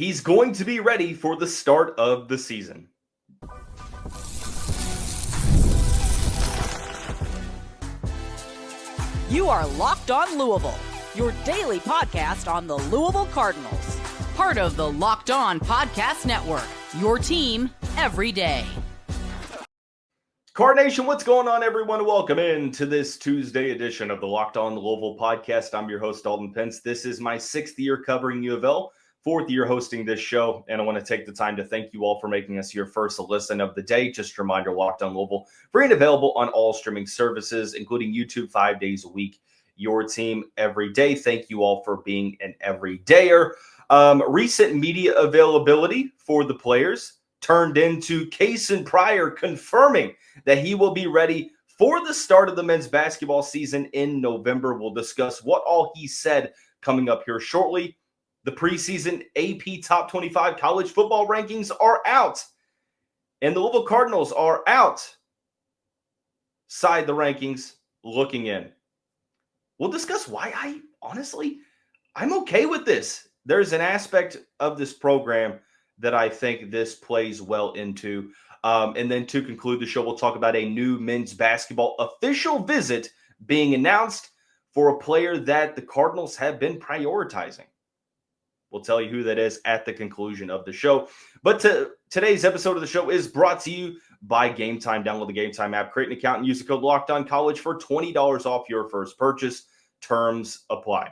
he's going to be ready for the start of the season. You are Locked On Louisville, your daily podcast on the Louisville Cardinals. Part of the Locked On Podcast Network, your team every day. Card Nation, what's going on, everyone? Welcome in to this Tuesday edition of the Locked On Louisville podcast. I'm your host, Dalton Pence. This is my 6th year covering U of L, 4th year hosting this show, and I want to take the time to thank you all for making us your first listen of the day. Just a reminder, Locked On Louisville, free and available on all streaming services, including YouTube 5 days a week. Your team every day. Thank you all for being an everydayer. Recent media availability for the players turned into Kasean Pryor confirming that he will be ready for the start of the men's basketball season in November. We'll discuss what all he said coming up here shortly. The preseason AP Top 25 college football rankings are out, and the Louisville Cardinals are outside the rankings looking in. We'll discuss why I'm okay with this. There's an aspect of this program that I think this plays well into. And then to conclude the show, we'll talk about a new men's basketball official visit being announced for a player that the Cardinals have been prioritizing. We'll tell you who that is at the conclusion of the show. But today's episode of the show is brought to you by Gametime. Download the Gametime app, create an account, and use the code LOCKEDONCollege for $20 off your first purchase. Terms apply.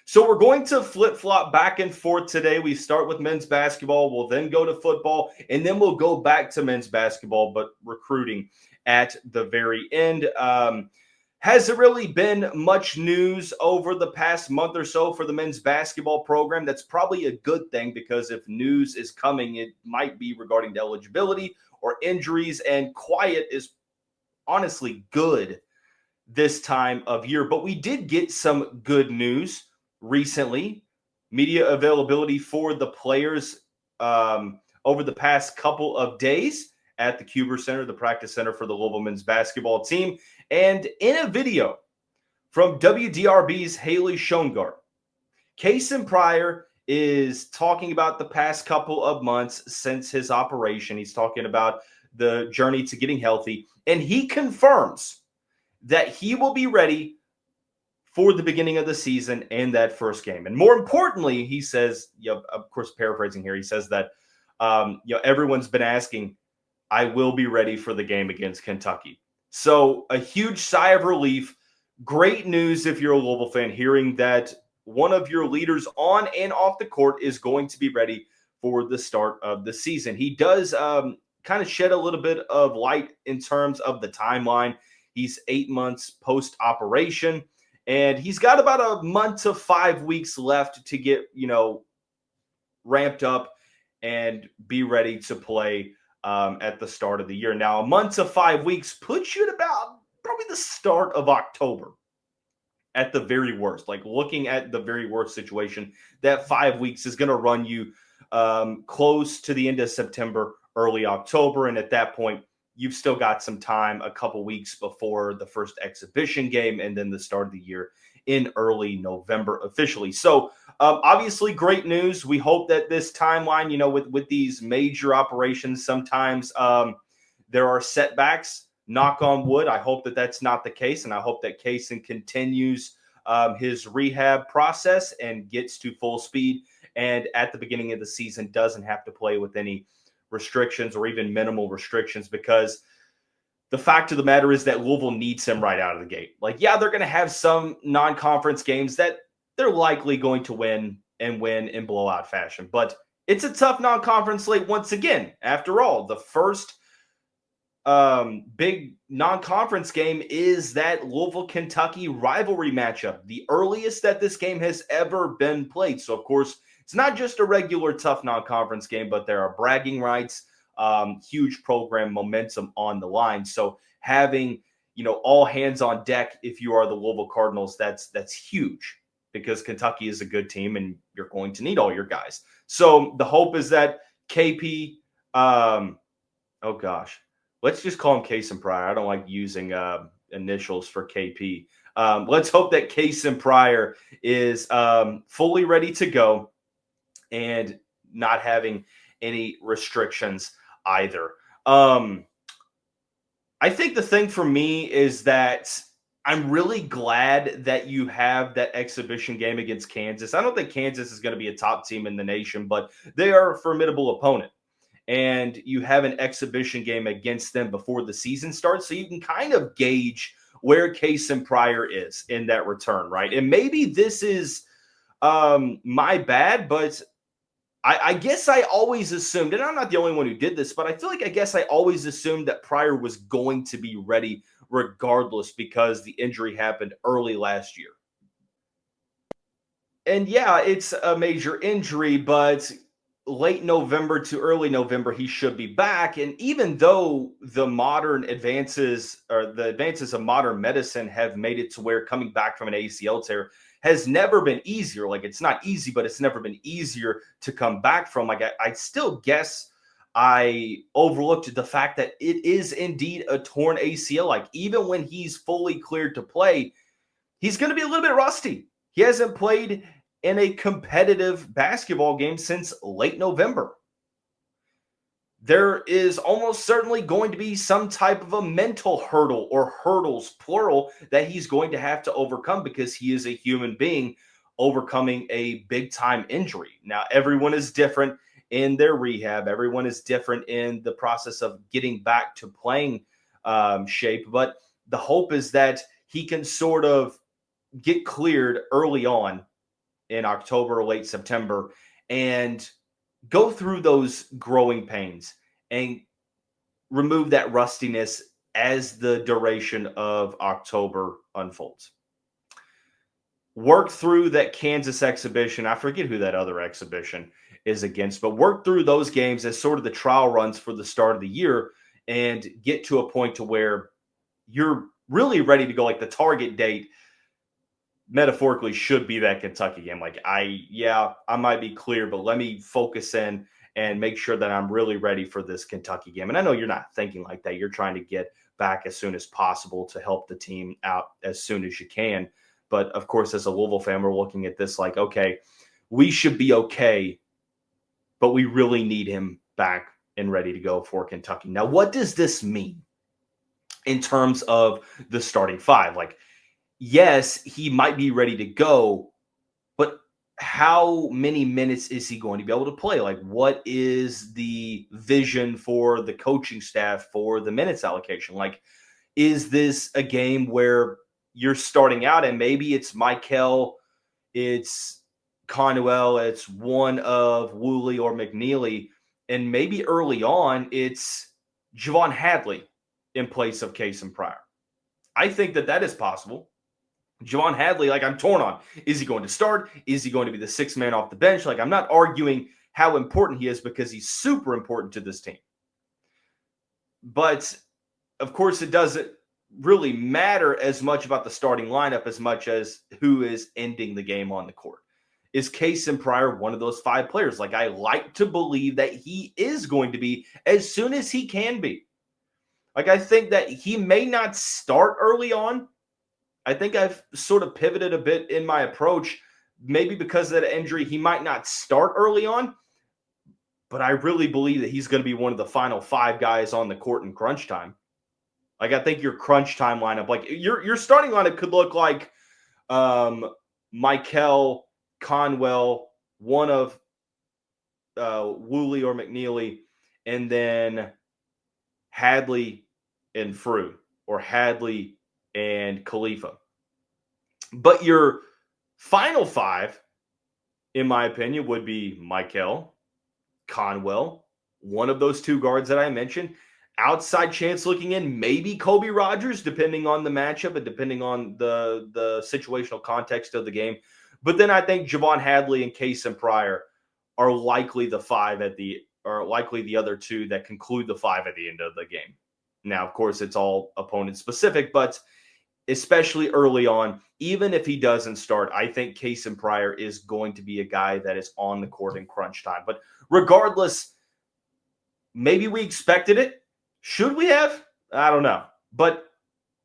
So we're going to flip-flop back and forth today. We start with men's basketball. We'll then go to football, and then we'll go back to men's basketball, but recruiting at the very end. Hasn't really been much news over the past month or so for the men's basketball program. That's probably a good thing, because if news is coming, it might be regarding the eligibility or injuries, and quiet is honestly good this time of year. But we did get some good news recently. Media availability for the players over the past couple of days at the Cuber Center, the practice center for the Louisville men's basketball team. And in a video from WDRB's Haley Shongart, Kasean Pryor is talking about the past couple of months since his operation. He's talking about the journey to getting healthy, and he confirms that he will be ready for the beginning of the season and that first game. And more importantly, he says, of course, paraphrasing here, he says that everyone's been asking, I will be ready for the game against Kentucky. So a huge sigh of relief. Great news if you're a Louisville fan, hearing that one of your leaders on and off the court is going to be ready for the start of the season. He does kind of shed a little bit of light in terms of the timeline. He's 8 months post-operation, and he's got about a month to 5 weeks left to get, ramped up and be ready to play at the start of the year. Now, a month to 5 weeks puts you at about probably the start of October at the very worst. Like, looking at the very worst situation, that 5 weeks is going to run you close to the end of September, early October. And at that point, you've still got some time, a couple weeks before the first exhibition game, and then the start of the year in early November officially. So obviously great news. We hope that this timeline, with these major operations, sometimes there are setbacks. Knock on wood. I hope that that's not the case, and I hope that Kasean continues his rehab process and gets to full speed, and at the beginning of the season doesn't have to play with any restrictions or even minimal restrictions, because the fact of the matter is that Louisville needs him right out of the gate. Like, yeah, they're going to have some non-conference games that they're likely going to win in blowout fashion, but it's a tough non-conference slate once again. After all, the first big non-conference game is that Louisville-Kentucky rivalry matchup, the earliest that this game has ever been played. So, of course, it's not just a regular tough non-conference game, but there are bragging rights, huge program momentum on the line. So having, all hands on deck if you are the Louisville Cardinals, that's huge, because Kentucky is a good team and you're going to need all your guys. So the hope is that KP, let's just call him Kasean Pryor. I don't like using initials for KP. Let's hope that Kasean Pryor is fully ready to go and not having any restrictions either. I think the thing for me is that I'm really glad that you have that exhibition game against Kansas. I don't think Kansas is going to be a top team in the nation, but they are a formidable opponent. And you have an exhibition game against them before the season starts, so you can kind of gauge where Kasean Pryor is in that return, right? And maybe this is my bad, but I guess I always assumed, and I'm not the only one who did this, but I feel like I guess I always assumed that Pryor was going to be ready regardless because the injury happened early last year. And yeah, it's a major injury, but late November to early November, he should be back. And even though the modern advances or the advances of modern medicine have made it to where coming back from an ACL tear has never been easier. Like, it's not easy, but it's never been easier to come back from. Like, I still guess I overlooked the fact that it is indeed a torn ACL. Like, even when he's fully cleared to play, he's going to be a little bit rusty. He hasn't played in a competitive basketball game since late November. There is almost certainly going to be some type of a mental hurdle or hurdles, plural, that he's going to have to overcome because he is a human being overcoming a big-time injury. Now, everyone is different in their rehab. Everyone is different in the process of getting back to playing shape. But the hope is that he can sort of get cleared early on in October or late September and go through those growing pains and remove that rustiness as the duration of October unfolds. Work through that Kansas exhibition. I forget who that other exhibition is against, but work through those games as sort of the trial runs for the start of the year and get to a point to where you're really ready to go. Like, the target date metaphorically should be that Kentucky game. Like, I might be clear, but let me focus in and make sure that I'm really ready for this Kentucky game. And I know you're not thinking like that. You're trying to get back as soon as possible to help the team out as soon as you can. But of course, as a Louisville fan, we're looking at this like, okay, we should be okay, but we really need him back and ready to go for Kentucky. Now, what does this mean in terms of the starting five? Like, yes, he might be ready to go, but how many minutes is he going to be able to play? Like, what is the vision for the coaching staff for the minutes allocation? Like, is this a game where you're starting out and maybe it's Michael, it's Conwell, it's one of Woolley or McNeely, and maybe early on it's Javon Hadley in place of Kasean Pryor? I think that is possible. Javon Hadley, like, I'm torn on. Is he going to start? Is he going to be the sixth man off the bench? Like, I'm not arguing how important he is because he's super important to this team. But, of course, it doesn't really matter as much about the starting lineup as much as who is ending the game on the court. Is Kasean Pryor one of those five players? Like, I like to believe that he is going to be as soon as he can be. Like, I think that he may not start early on. I think I've sort of pivoted a bit in my approach, maybe because of that injury. He might not start early on, but I really believe that he's going to be one of the final five guys on the court in crunch time. Like, I think your crunch time lineup, like your starting lineup could look like Michael, Conwell, one of Woolley or McNeely, and then Hadley and Frew, or Hadley and Khalifa. But your final five, in my opinion, would be Michael, Conwell, one of those two guards that I mentioned. Outside chance looking in, maybe Kobe Rogers, depending on the matchup and depending on the situational context of the game. But then I think Javon Hadley and Kasean Pryor are likely the other two that conclude the five at the end of the game. Now, of course, it's all opponent specific, but especially early on, even if he doesn't start, I think Kasean Pryor is going to be a guy that is on the court in crunch time. But regardless, maybe we expected it. Should we have? I don't know. But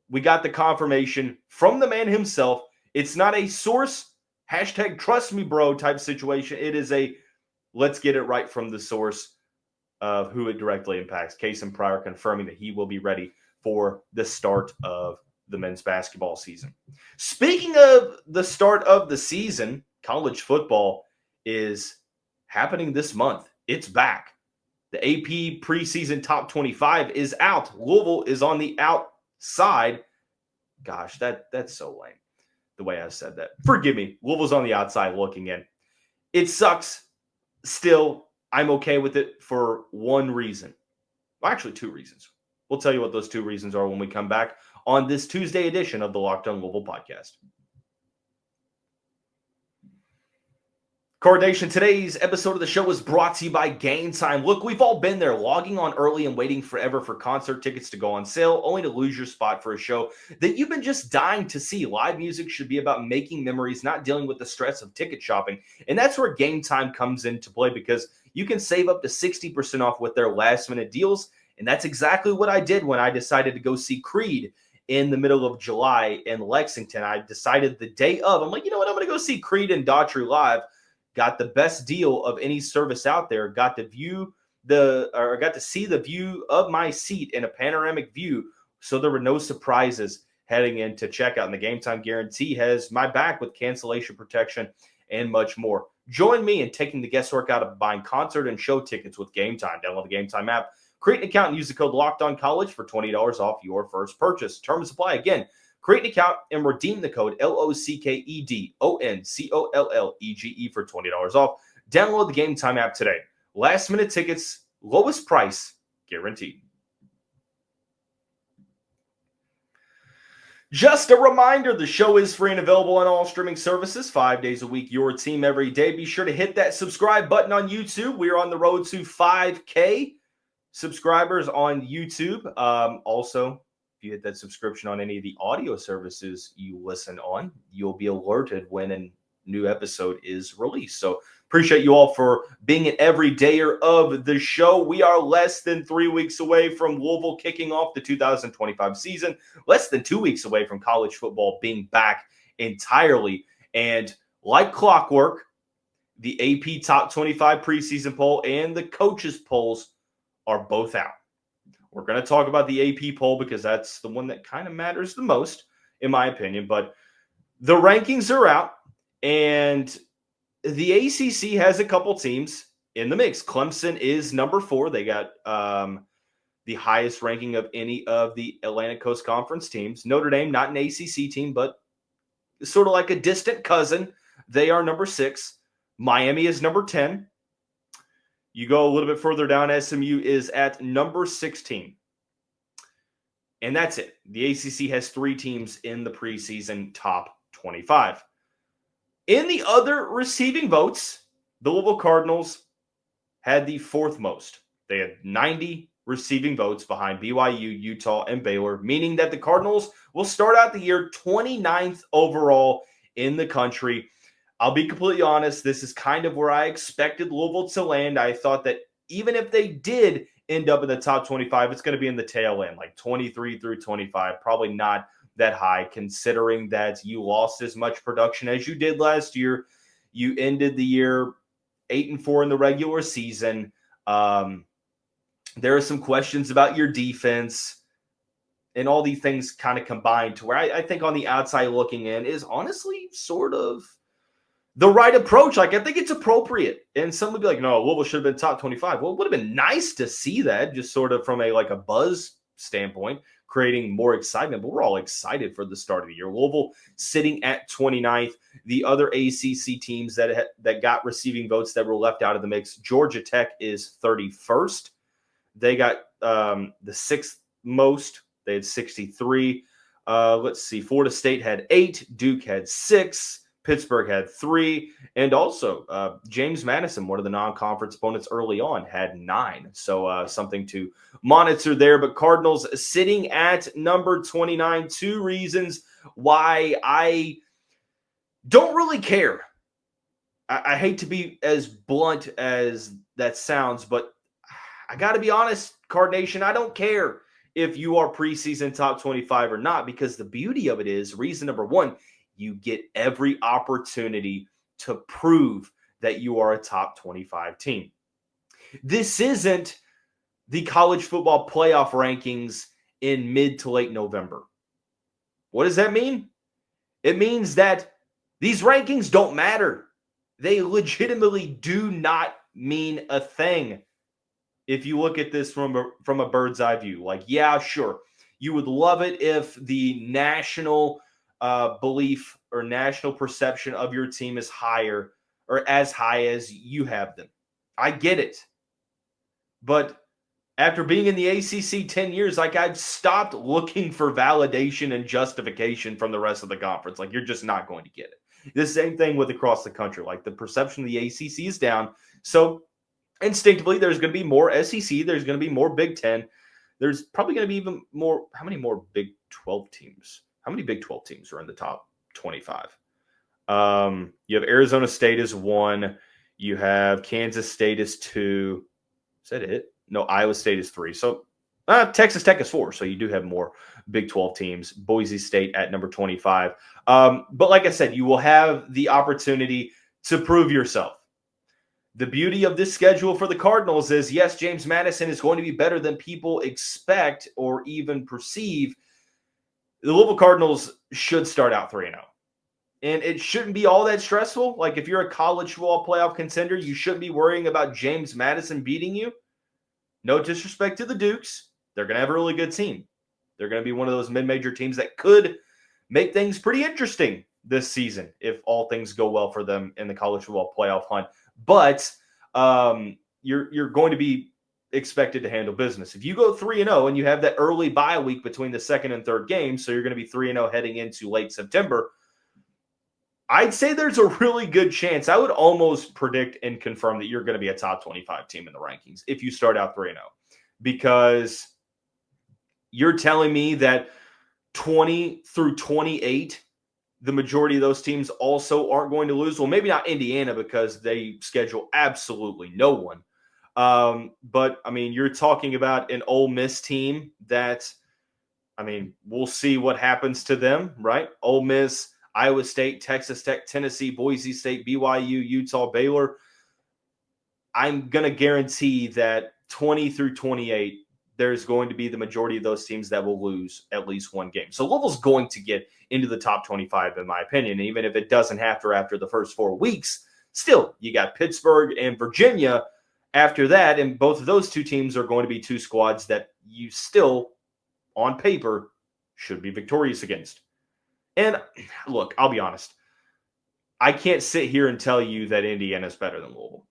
we got the confirmation from the man himself. It's not a source, #trust me bro type situation. It is a let's get it right from the source of who it directly impacts. Kasean Pryor confirming that he will be ready for the start of the men's basketball season. Speaking of the start of the season, college football is happening this month. It's back. The AP preseason top 25 is out. Louisville is on the outside. Gosh, that's so lame, the way I said that. Forgive me. Louisville's on the outside looking in. It sucks. Still, I'm okay with it for one reason. Well, actually, two reasons. We'll tell you what those two reasons are when we come back on this Tuesday edition of the Locked On Louisville podcast. Card Nation, today's episode of the show is brought to you by Gametime. Look, we've all been there, logging on early and waiting forever for concert tickets to go on sale, only to lose your spot for a show that you've been just dying to see. Live music should be about making memories, not dealing with the stress of ticket shopping. And that's where Gametime comes into play, because you can save up to 60% off with their last-minute deals. And that's exactly what I did when I decided to go see Creed in the middle of July in Lexington. I decided the day of, I'm like, you know what, I'm going to go see Creed in Daughtry Live. Got the best deal of any service out there. Got to see the view of my seat in a panoramic view, so there were no surprises heading into checkout. And the Gametime guarantee has my back with cancellation protection and much more. Join me in taking the guesswork out of buying concert and show tickets with Gametime. Download the Gametime app, create an account, and use the code LOCKEDONCollege for $20 off your first purchase. Terms apply. Again, create an account and redeem the code LOCKEDONCOLLEGE for $20 off. Download the Gametime app today. Last minute tickets, lowest price guaranteed. Just a reminder, the show is free and available on all streaming services 5 days a week, your team every day. Be sure to hit that subscribe button on YouTube. We are on the road to 5K subscribers on YouTube. Also, if you hit that subscription on any of the audio services you listen on, you'll be alerted when a new episode is released. So appreciate you all for being an everydayer of the show. We are less than 3 weeks away from Louisville kicking off the 2025 season, less than 2 weeks away from college football being back entirely. And like clockwork, the AP Top 25 preseason poll and the coaches polls are both out. We're going to talk about the AP poll because that's the one that kind of matters the most, in my opinion. But the rankings are out, and the ACC has a couple teams in the mix. Clemson is number 4. They got the highest ranking of any of the Atlantic Coast Conference teams. Notre Dame, not an ACC team, but sort of like a distant cousin. They are number 6. Miami is number 10. You go a little bit further down, SMU is at number 16. And that's it. The ACC has 3 teams in the preseason top 25. In the other receiving votes, the Louisville Cardinals had the 4th most. They had 90 receiving votes behind BYU, Utah, and Baylor, meaning that the Cardinals will start out the year 29th overall in the country. I'll be completely honest, this is kind of where I expected Louisville to land. I thought that even if they did end up in the top 25, it's going to be in the tail end, like 23 through 25. Probably not that high, considering that you lost as much production as you did last year. You ended the year 8-4 in the regular season. There are some questions about your defense, and all these things kind of combined to where I think on the outside looking in is honestly sort of the right approach. Like, I think it's appropriate. And some would be like, no, Louisville should have been top 25. Well, it would have been nice to see that, just sort of from a buzz standpoint, creating more excitement. But we're all excited for the start of the year. Louisville sitting at 29th. The other ACC teams that got receiving votes that were left out of the mix, Georgia Tech is 31st. They got the 6th most. They had 63. Let's see. Florida State had 8. Duke had 6. Pittsburgh had 3. And also James Madison, one of the non-conference opponents early on, had 9. So something to monitor there. But Cardinals sitting at number 29. 2 reasons why I don't really care. I hate to be as blunt as that sounds, but I got to be honest, Card Nation, I don't care if you are preseason top 25 or not, because the beauty of it is, reason number 1, you get every opportunity to prove that you are a top 25 team. This isn't the college football playoff rankings in mid to late November. What does that mean? It means that these rankings don't matter. They legitimately do not mean a thing. If you look at this from a bird's eye view, like, yeah, sure, you would love it if the national belief or national perception of your team is higher or as high as you have them. I get it. But after being in the ACC 10 years, like, I've stopped looking for validation and justification from the rest of the conference. Like, you're just not going to get it. The same thing with across the country. Like, the perception of the ACC is down. So instinctively, there's going to be more SEC. There's going to be more Big Ten. There's probably going to be even more. How many more Big 12 teams? How many Big 12 teams are in the top 25? You have Arizona State as 1. You have Kansas State as 2. Is that it? No, Iowa State is 3. So Texas Tech is 4. So you do have more Big 12 teams. Boise State at number 25. But like I said, you will have the opportunity to prove yourself. The beauty of this schedule for the Cardinals is, yes, James Madison is going to be better than people expect or even perceive. The Louisville Cardinals should start out 3-0. And it shouldn't be all that stressful. Like, if you're a college football playoff contender, you shouldn't be worrying about James Madison beating you. No disrespect to the Dukes. They're going to have a really good team. They're going to be one of those mid-major teams that could make things pretty interesting this season if all things go well for them in the college football playoff hunt. But you're going to be expected to handle business. If you go 3-0 and you have that early bye week between the second and third game, so you're going to be 3-0 heading into late September, I'd say there's a really good chance. I would almost predict and confirm that you're going to be a top 25 team in the rankings if you start out 3-0, because you're telling me that 20 through 28, the majority of those teams also aren't going to lose. Well, maybe not Indiana because they schedule absolutely no one. But, I mean, you're talking about an Ole Miss team that, I mean, we'll see what happens to them, right? Ole Miss, Iowa State, Texas Tech, Tennessee, Boise State, BYU, Utah, Baylor. I'm going to guarantee that 20 through 28, there's going to be the majority of those teams that will lose at least one game. So Louisville's going to get into the top 25, in my opinion, even if it doesn't have to after the first 4 weeks. Still, you got Pittsburgh and Virginia after that, and both of those two teams are going to be two squads that you still, on paper, should be victorious against. And look, I'll be honest. I can't sit here and tell you that Indiana is better than Louisville.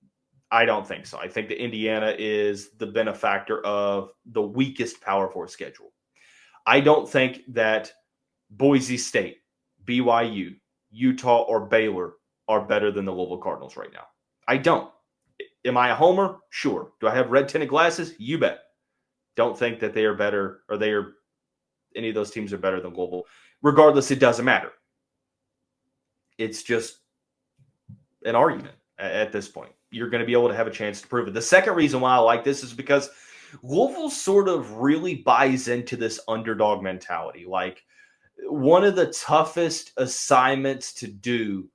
I don't think so. I think that Indiana is the benefactor of the weakest Power 4 schedule. I don't think that Boise State, BYU, Utah, or Baylor are better than the Louisville Cardinals right now. I don't. Am I a homer? Sure. Do I have red tinted glasses? You bet. Don't think that they are better or any of those teams are better than Louisville. Regardless, it doesn't matter. It's just an argument at this point. You're going to be able to have a chance to prove it. The second reason why I like this is because Louisville sort of really buys into this underdog mentality. Like, one of the toughest assignments to do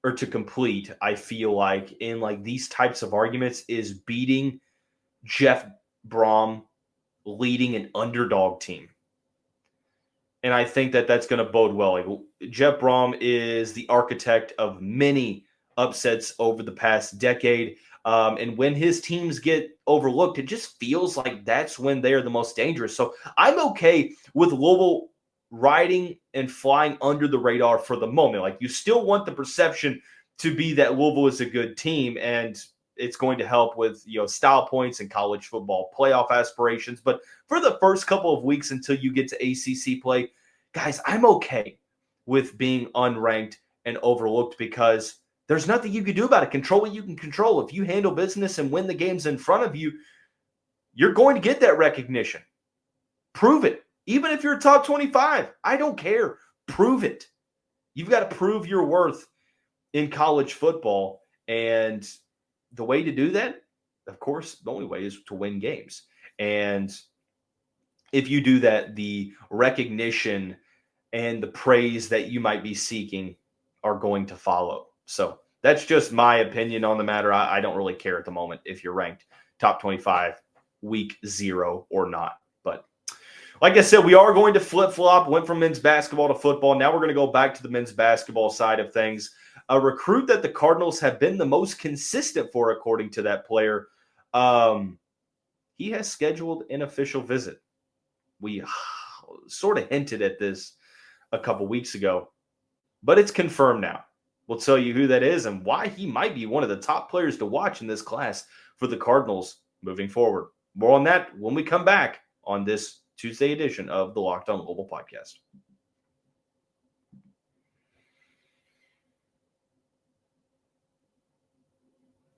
or to complete, I feel like, in like these types of arguments is beating Jeff Brohm leading an underdog team. And I think that that's going to bode well. Like, Jeff Brohm is the architect of many upsets over the past decade. And when his teams get overlooked, it just feels like that's when they're the most dangerous. So I'm okay with Louisville riding and flying under the radar for the moment. Like, you still want the perception to be that Louisville is a good team, and it's going to help with, style points and college football playoff aspirations. But for the first couple of weeks until you get to ACC play, guys, I'm okay with being unranked and overlooked because there's nothing you can do about it. Control what you can control. If you handle business and win the games in front of you, you're going to get that recognition. Prove it. Even if you're a top 25, I don't care. Prove it. You've got to prove your worth in college football. And the way to do that, of course, the only way is to win games. And if you do that, the recognition and the praise that you might be seeking are going to follow. So That's just my opinion on the matter. I don't really care at the moment if you're ranked top 25 week 0 or not. But like I said, we are going to flip-flop. Went from men's basketball to football. Now we're going to go back to the men's basketball side of things. A recruit that the Cardinals have been the most consistent for, according to that player, he has scheduled an official visit. We sort of hinted at this a couple weeks ago, but it's confirmed now. We'll tell you who that is and why he might be one of the top players to watch in this class for the Cardinals moving forward. More on that when we come back on this Tuesday edition of the Locked On Louisville podcast.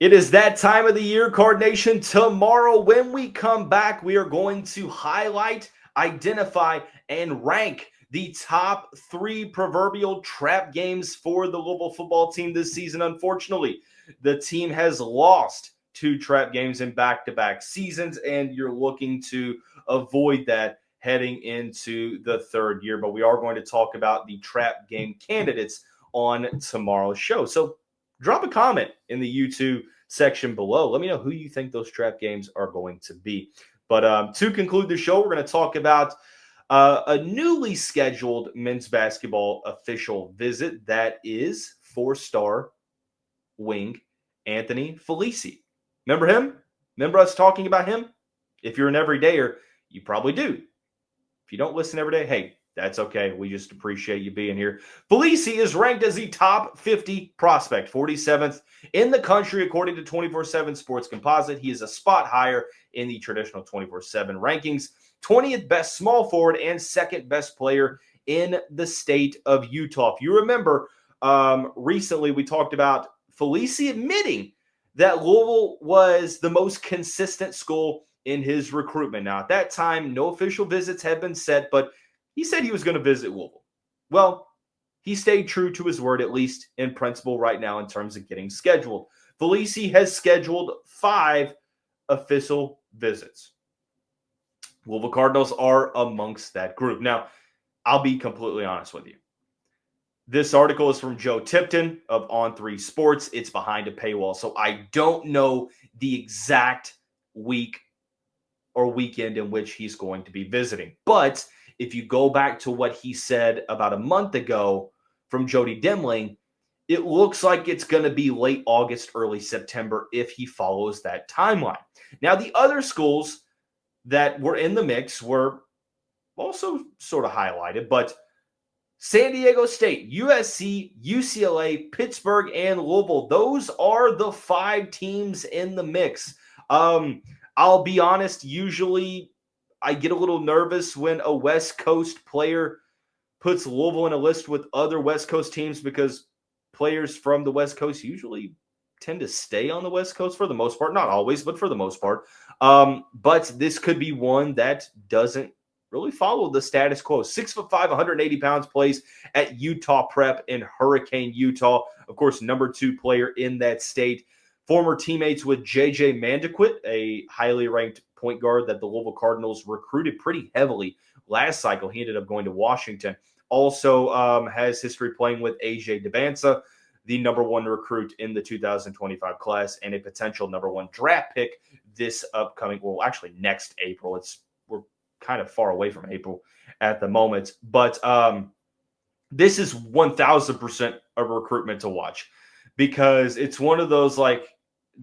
It is that time of the year, Card Nation. Tomorrow, when we come back, we are going to highlight, identify, and rank the top 3 proverbial trap games for the Louisville football team this season. Unfortunately, the team has lost 2 trap games in back-to-back seasons, and you're looking to avoid that heading into the 3rd year. But we are going to talk about the trap game candidates on tomorrow's show. So drop a comment in the YouTube section below. Let me know who you think those trap games are going to be. But to conclude the show, we're going to talk about a newly scheduled men's basketball official visit. That is 4-star wing Anthony Felesi. Remember him? Remember us talking about him? If you're an everydayer, you probably do. If you don't listen every day, hey, that's okay. We just appreciate you being here. Felesi is ranked as the top 50 prospect, 47th in the country, according to 24/7 Sports Composite. He is a spot higher in the traditional 24/7 rankings, 20th best small forward and 2nd best player in the state of Utah. If you remember, recently we talked about Felesi admitting that Louisville was the most consistent school in his recruitment. Now, at that time, no official visits had been set, but he said he was going to visit Louisville. Well, he stayed true to his word, at least in principle right now in terms of getting scheduled. Felesi has scheduled 5 official visits. Louisville Cardinals are amongst that group. Now, I'll be completely honest with you. This article is from Joe Tipton of On3 Sports. It's behind a paywall, so I don't know the exact week or weekend in which he's going to be visiting. But if you go back to what he said about a month ago from Jody Demling, it looks like it's going to be late August, early September if he follows that timeline. Now, the other schools that were in the mix were also sort of highlighted, but San Diego State, USC, UCLA, Pittsburgh, and Louisville, those are the 5 teams in the mix. I'll be honest, usually I get a little nervous when a West Coast player puts Louisville in a list with other West Coast teams because players from the West Coast usually tend to stay on the West Coast for the most part. Not always, but for the most part. But this could be one that doesn't really follow the status quo. 6'5", 180 pounds, plays at Utah Prep in Hurricane, Utah. Of course, number 2 player in that state. Former teammates with J.J. Mandequit, a highly ranked point guard that the Louisville Cardinals recruited pretty heavily last cycle. He ended up going to Washington. Also has history playing with A.J. Devanza, the number 1 recruit in the 2025 class and a potential number 1 draft pick this upcoming, well, actually next April. We're kind of far away from April at the moment. But this is 1,000% a recruitment to watch because it's one of those, like,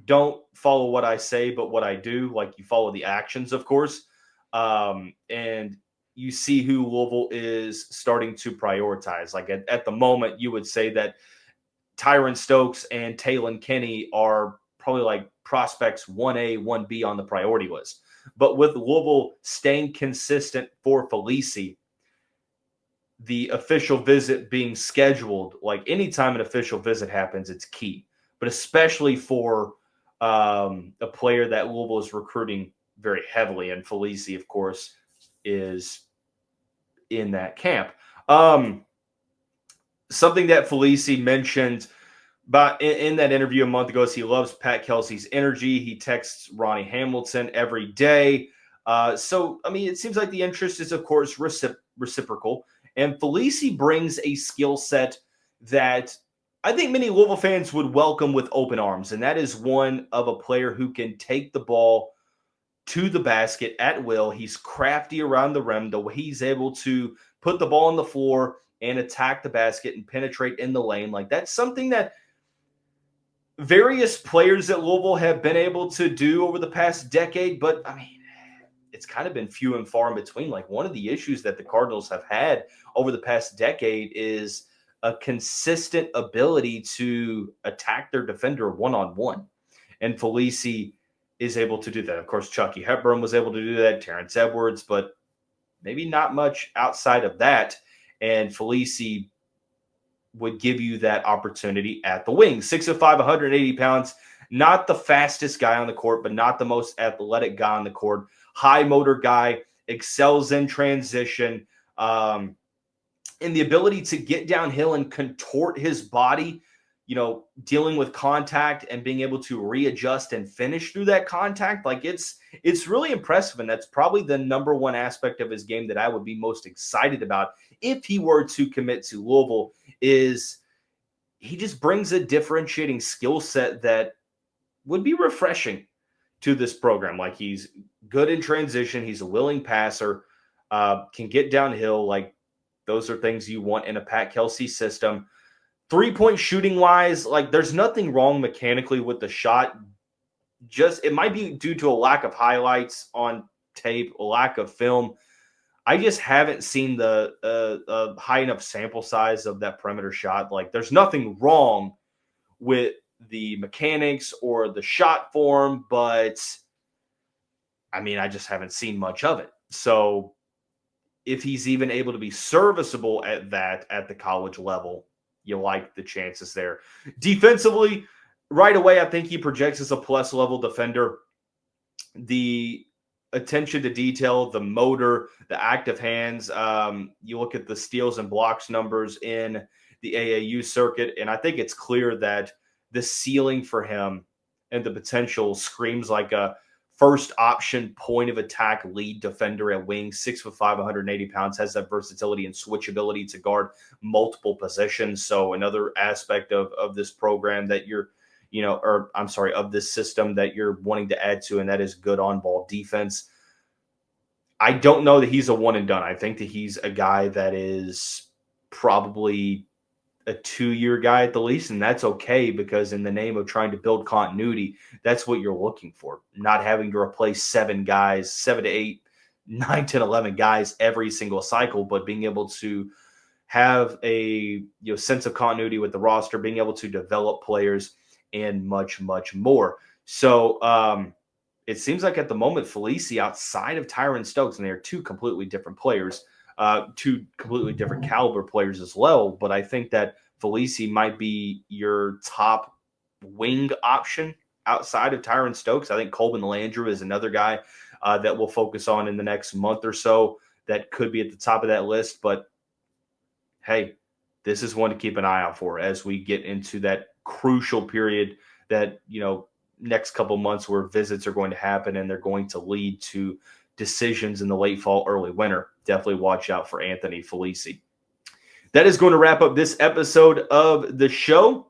don't follow what I say, but what I do. Like, you follow the actions, of course. And you see who Louisville is starting to prioritize. Like, at the moment, you would say that Tyron Stokes and Talon Kenny are probably like prospects 1A, 1B on the priority list. But with Louisville staying consistent for Felesi, the official visit being scheduled, like anytime an official visit happens, it's key. But especially for a player that Louisville is recruiting very heavily, and Felesi, of course, is in that camp. Something that Felesi mentioned about in that interview a month ago is he loves Pat Kelsey's energy. He texts Ronnie Hamilton every day. So, I mean, it seems like the interest is, of course, reciprocal. And Felesi brings a skill set that I think many Louisville fans would welcome with open arms, and that is one of a player who can take the ball to the basket at will. He's crafty around the rim, the way he's able to put the ball on the floor and attack the basket and penetrate in the lane. Like, that's something that various players at Louisville have been able to do over the past decade, but I mean, it's kind of been few and far in between. Like, one of the issues that the Cardinals have had over the past decade is a consistent ability to attack their defender one-on-one. And Felesi is able to do that. Of course, Chucky Hepburn was able to do that, Terrence Edwards, but maybe not much outside of that. And Felesi would give you that opportunity at the wing. 6'5", 180 pounds, not the fastest guy on the court, but not the most athletic guy on the court. High motor guy, excels in transition, and the ability to get downhill and contort his body, dealing with contact and being able to readjust and finish through that contact. Like, it's really impressive. And that's probably the number one aspect of his game that I would be most excited about if he were to commit to Louisville, is he just brings a differentiating skill set that would be refreshing to this program. Like, he's good in transition. He's a willing passer, can get downhill. Like, those are things you want in a Pat Kelsey system. 3-point shooting wise, like, there's nothing wrong mechanically with the shot. Just, it might be due to a lack of highlights on tape, a lack of film. I just haven't seen the high enough sample size of that perimeter shot. Like, there's nothing wrong with the mechanics or the shot form, but I mean, I just haven't seen much of it. So if he's even able to be serviceable at the college level, you like the chances there. Defensively, right away, I think he projects as a plus level defender. The attention to detail, the motor, the active hands. You look at the steals and blocks numbers in the AAU circuit, and I think it's clear that the ceiling for him and the potential screams like a first option point of attack lead defender at wing. 6'5", 180 pounds, has that versatility and switchability to guard multiple positions. So another aspect of this program that of this system that you're wanting to add to, and that is good on-ball defense. I don't know that he's a one and done. I think that he's a guy that is probably a 2-year guy at the least, and that's okay, because in the name of trying to build continuity, that's what you're looking for. Not having to replace 7 to 8, 9, 10, 11 guys every single cycle, but being able to have a sense of continuity with the roster, being able to develop players, and much, much more. So it seems like at the moment, Felesi, outside of Tyron Stokes, and they are two completely different players, two completely different caliber players as well. But I think that Felesi might be your top wing option outside of Tyron Stokes. I think Colvin Landrew is another guy that we'll focus on in the next month or so that could be at the top of that list. But hey, this is one to keep an eye out for as we get into that crucial period that, next couple months where visits are going to happen and they're going to lead to decisions in the late fall, early winter. Definitely watch out for Anthony Felesi. That is going to wrap up this episode of the show.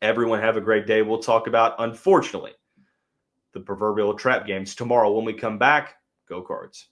Everyone have a great day. We'll talk about, unfortunately, the proverbial trap games tomorrow when we come back. Go Cards.